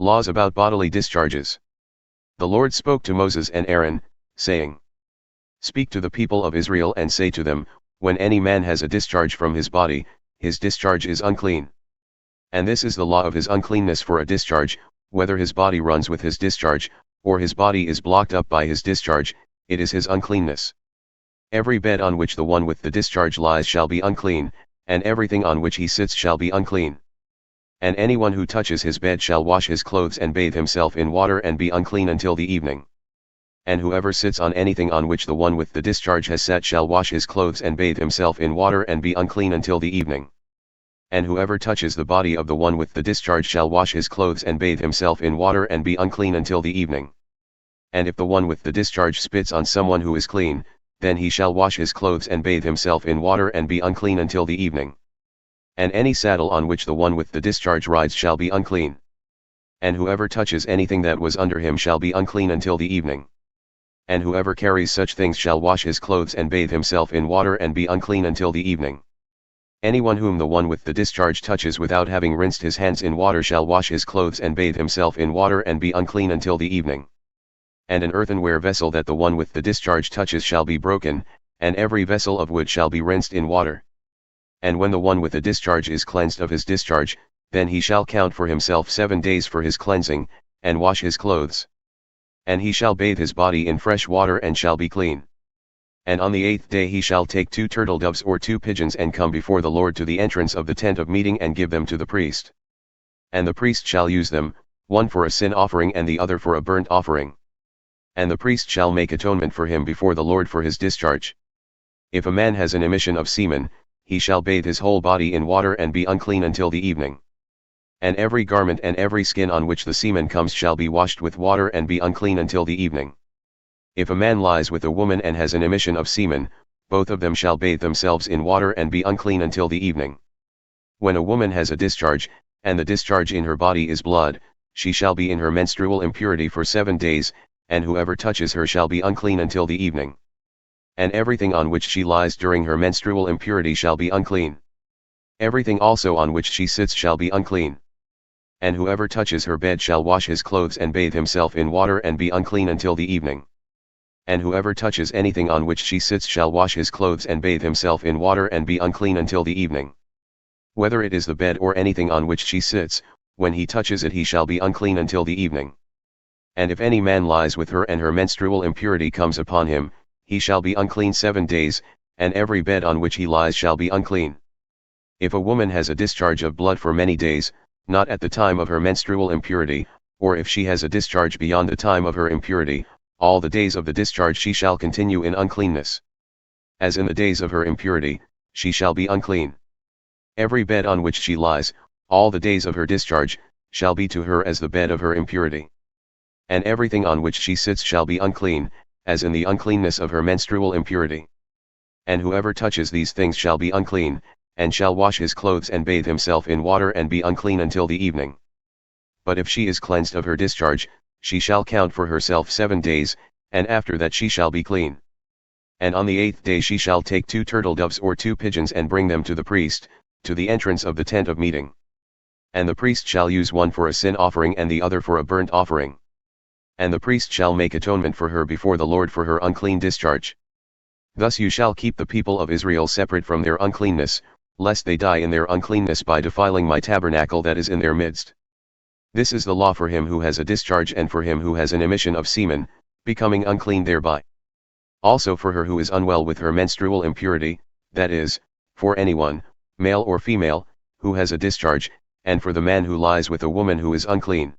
Laws about bodily discharges. The Lord spoke to Moses and Aaron, saying, Speak to the people of Israel and say to them, when any man has a discharge from his body, his discharge is unclean. And this is the law of his uncleanness for a discharge, whether his body runs with his discharge, or his body is blocked up by his discharge, it is his uncleanness. Every bed on which the one with the discharge lies shall be unclean, and everything on which he sits shall be unclean. And anyone who touches his bed shall wash his clothes and bathe himself in water and be unclean until the evening. And whoever sits on anything on which the one with the discharge has sat shall wash his clothes and bathe himself in water and be unclean until the evening. And whoever touches the body of the one with the discharge shall wash his clothes and bathe himself in water and be unclean until the evening. And if the one with the discharge spits on someone who is clean, then he shall wash his clothes and bathe himself in water and be unclean until the evening. And any saddle on which the one with the discharge rides shall be unclean. And whoever touches anything that was under him shall be unclean until the evening. And whoever carries such things shall wash his clothes and bathe himself in water and be unclean until the evening. Anyone whom the one with the discharge touches without having rinsed his hands in water shall wash his clothes and bathe himself in water and be unclean until the evening. And an earthenware vessel that the one with the discharge touches shall be broken, and every vessel of wood shall be rinsed in water. And when the one with the discharge is cleansed of his discharge, then he shall count for himself 7 days for his cleansing, and wash his clothes. And he shall bathe his body in fresh water and shall be clean. And on the 8th day he shall take 2 turtle doves or 2 pigeons and come before the Lord to the entrance of the tent of meeting and give them to the priest. And the priest shall use them, one for a sin offering and the other for a burnt offering. And the priest shall make atonement for him before the Lord for his discharge. If a man has an emission of semen, he shall bathe his whole body in water and be unclean until the evening. And every garment and every skin on which the semen comes shall be washed with water and be unclean until the evening. If a man lies with a woman and has an emission of semen, both of them shall bathe themselves in water and be unclean until the evening. When a woman has a discharge, and the discharge in her body is blood, she shall be in her menstrual impurity for 7 days, and whoever touches her shall be unclean until the evening. And everything on which she lies during her menstrual impurity shall be unclean. Everything also on which she sits shall be unclean. And whoever touches her bed shall wash his clothes and bathe himself in water and be unclean until the evening. And whoever touches anything on which she sits shall wash his clothes and bathe himself in water and be unclean until the evening. Whether it is the bed or anything on which she sits, when he touches it he shall be unclean until the evening. And if any man lies with her and her menstrual impurity comes upon him, he shall be unclean 7 days, and every bed on which he lies shall be unclean. If a woman has a discharge of blood for many days, not at the time of her menstrual impurity, or if she has a discharge beyond the time of her impurity, all the days of the discharge she shall continue in uncleanness. As in the days of her impurity, she shall be unclean. Every bed on which she lies, all the days of her discharge, shall be to her as the bed of her impurity. And everything on which she sits shall be unclean, as in the uncleanness of her menstrual impurity. And whoever touches these things shall be unclean, and shall wash his clothes and bathe himself in water and be unclean until the evening. But if she is cleansed of her discharge, she shall count for herself 7 days, and after that she shall be clean. And on the 8th day she shall take 2 turtle doves or 2 pigeons and bring them to the priest, to the entrance of the tent of meeting. And the priest shall use one for a sin offering and the other for a burnt offering. And the priest shall make atonement for her before the Lord for her unclean discharge. Thus you shall keep the people of Israel separate from their uncleanness, lest they die in their uncleanness by defiling my tabernacle that is in their midst. This is the law for him who has a discharge and for him who has an emission of semen, becoming unclean thereby. Also for her who is unwell with her menstrual impurity, that is, for anyone, male or female, who has a discharge, and for the man who lies with a woman who is unclean.